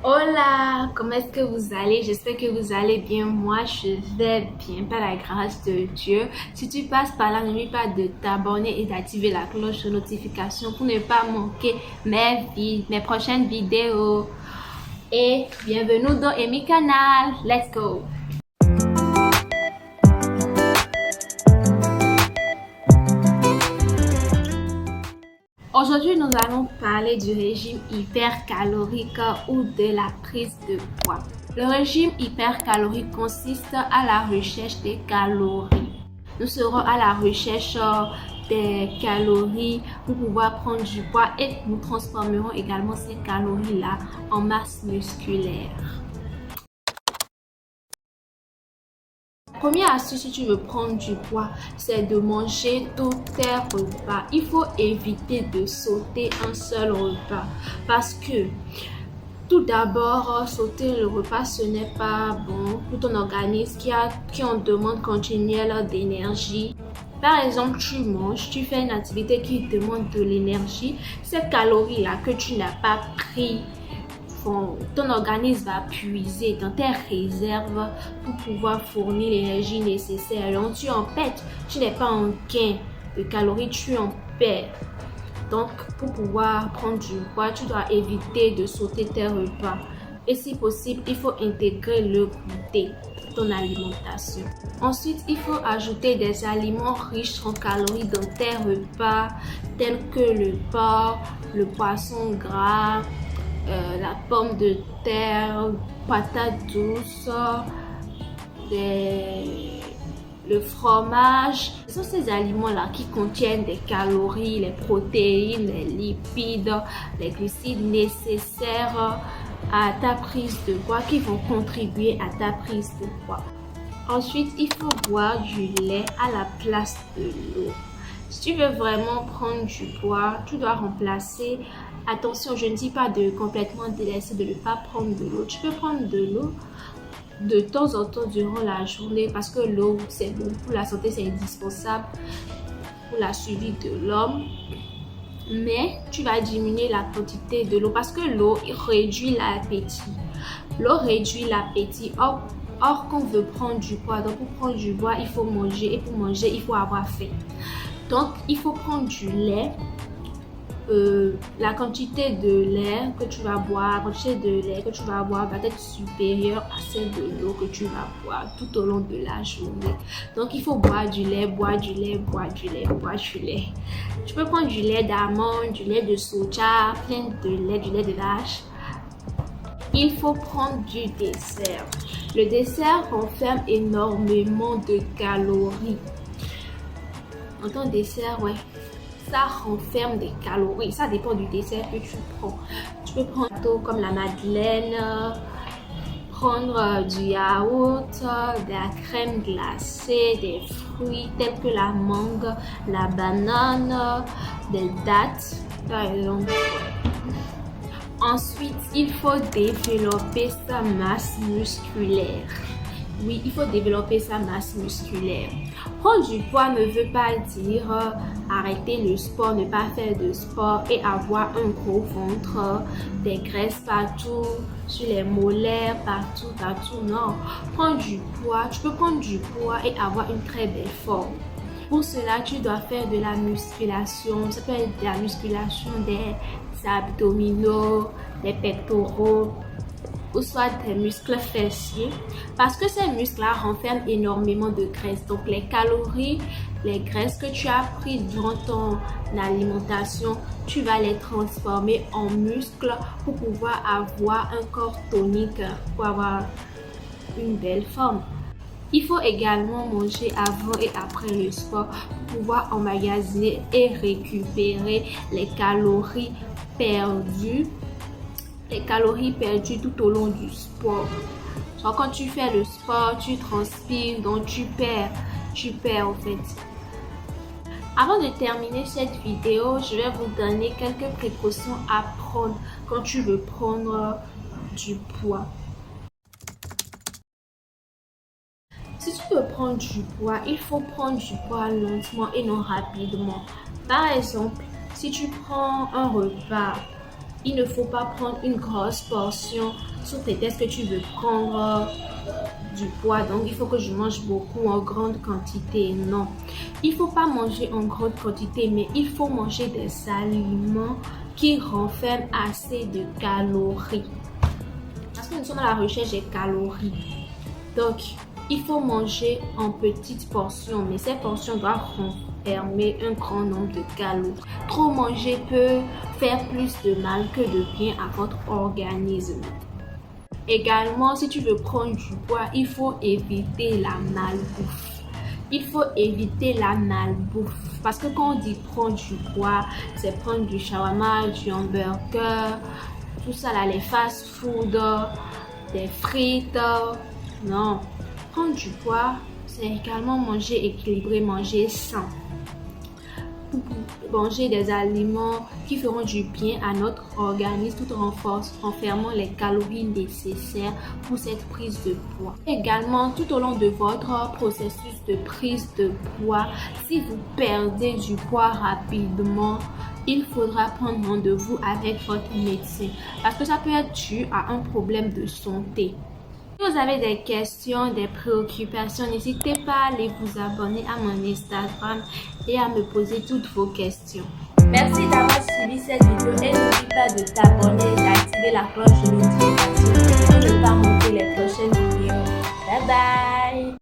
Hola, comment est-ce que vous allez? J'espère que vous allez bien. Moi, je vais bien par la grâce de Dieu. Si tu passes par là, n'oublie pas de t'abonner et d'activer la cloche de notification pour ne pas manquer mes prochaines vidéos. Et bienvenue dans Amy Canal. Let's go! Aujourd'hui, nous allons parler du régime hypercalorique ou de la prise de poids. Le régime hypercalorique consiste à la recherche des calories. Nous serons à la recherche des calories pour pouvoir prendre du poids et nous transformerons également ces calories-là en masse musculaire. Première astuce si tu veux prendre du poids, c'est de manger tous tes repas. Il faut éviter de sauter un seul repas parce que tout d'abord, sauter le repas, ce n'est pas bon pour ton organisme qui en demande continuelle d'énergie. Par exemple, tu manges, tu fais une activité qui demande de l'énergie. Ces calories-là que tu n'as pas pris, ton organisme va puiser dans tes réserves pour pouvoir fournir l'énergie nécessaire. Donc, tu en perds. Tu n'es pas en gain de calories, tu en perds. Donc, pour pouvoir prendre du poids, tu dois éviter de sauter tes repas. Et si possible, il faut intégrer le goûter dans ton alimentation. Ensuite, il faut ajouter des aliments riches en calories dans tes repas, tels que le porc, le poisson gras, la pomme de terre, patates douces, le fromage. Ce sont ces aliments-là qui contiennent des calories, les protéines, les lipides, les glucides nécessaires à ta prise de poids, qui vont contribuer à ta prise de poids. Ensuite, il faut boire du lait à la place de l'eau. Si tu veux vraiment prendre du poids, tu dois remplacer. Attention, je ne dis pas de complètement délaisser, de ne pas prendre de l'eau. Tu peux prendre de l'eau de temps en temps durant la journée parce que l'eau, c'est bon pour la santé, c'est indispensable pour la survie de l'homme. Mais tu vas diminuer la quantité de l'eau parce que l'eau réduit l'appétit. L'eau réduit l'appétit. Or, quand on veut prendre du poids, donc pour prendre du poids, il faut manger. Et pour manger, il faut avoir faim. Donc, il faut prendre du lait. La quantité de lait que tu vas boire, la quantité de lait que tu vas boire va être supérieure à celle de l'eau que tu vas boire tout au long de la journée. Donc, il faut boire du lait, boire du lait, boire du lait, boire du lait. Tu peux prendre du lait d'amande, du lait de soja, plein de lait, du lait de vache. Il faut prendre du dessert. Le dessert renferme énormément de calories. En tant que dessert, ouais, ça renferme des calories. Ça dépend du dessert que tu prends. Tu peux prendre un gâteau comme la madeleine, prendre du yaourt, de la crème glacée, des fruits tels que la mangue, la banane, des dattes, par exemple. Ensuite, il faut développer sa masse musculaire. Oui, il faut développer sa masse musculaire. Prendre du poids ne veut pas dire arrêter le sport, ne pas faire de sport et avoir un gros ventre, des graisses partout, sur les molaires, partout. Non, prendre du poids, tu peux prendre du poids et avoir une très belle forme. Pour cela, tu dois faire de la musculation. Ça peut être de la musculation des abdominaux, des pectoraux, ou soit des muscles fessiers, parce que ces muscles-là renferment énormément de graisse. Donc les calories, les graisses que tu as prises durant ton alimentation, tu vas les transformer en muscles pour pouvoir avoir un corps tonique, pour avoir une belle forme. Il faut également manger avant et après le sport pour pouvoir emmagasiner et récupérer les calories perdues. Les calories perdues tout au long du sport. Genre quand tu fais le sport, tu transpires, donc tu perds en fait. Avant de terminer cette vidéo, je vais vous donner quelques précautions à prendre quand tu veux prendre du poids. Si tu veux prendre du poids, il faut prendre du poids lentement et non rapidement. Par exemple, si tu prends un repas Il ne faut pas prendre une grosse portion sous prétexte que tu veux prendre du poids. Donc, il faut que je mange beaucoup en grande quantité. Non, il faut pas manger en grande quantité, mais il faut manger des aliments qui renferment assez de calories. Parce que nous sommes à la recherche des calories. Donc, il faut manger en petites portions, mais ces portions doivent renfermer un grand nombre de calories. Trop manger peut faire plus de mal que de bien à votre organisme. Également, si tu veux prendre du poids, il faut éviter la malbouffe. Il faut éviter la malbouffe. Parce que quand on dit prendre du poids, c'est prendre du shawarma, du hamburger, tout ça là, les fast-food, des frites. Non, prendre du poids, c'est également manger équilibré, manger sain. Manger des aliments qui feront du bien à notre organisme tout en renfermant les calories nécessaires pour cette prise de poids. Également, tout au long de votre processus de prise de poids, si vous perdez du poids rapidement, il faudra prendre rendez-vous avec votre médecin parce que ça peut être dû à un problème de santé. Si vous avez des questions, des préoccupations, n'hésitez pas à aller vous abonner à mon Instagram et à me poser toutes vos questions. Merci d'avoir suivi cette vidéo et n'oublie pas de t'abonner et d'activer la cloche de notification pour ne pas manquer les prochaines vidéos. Bye bye!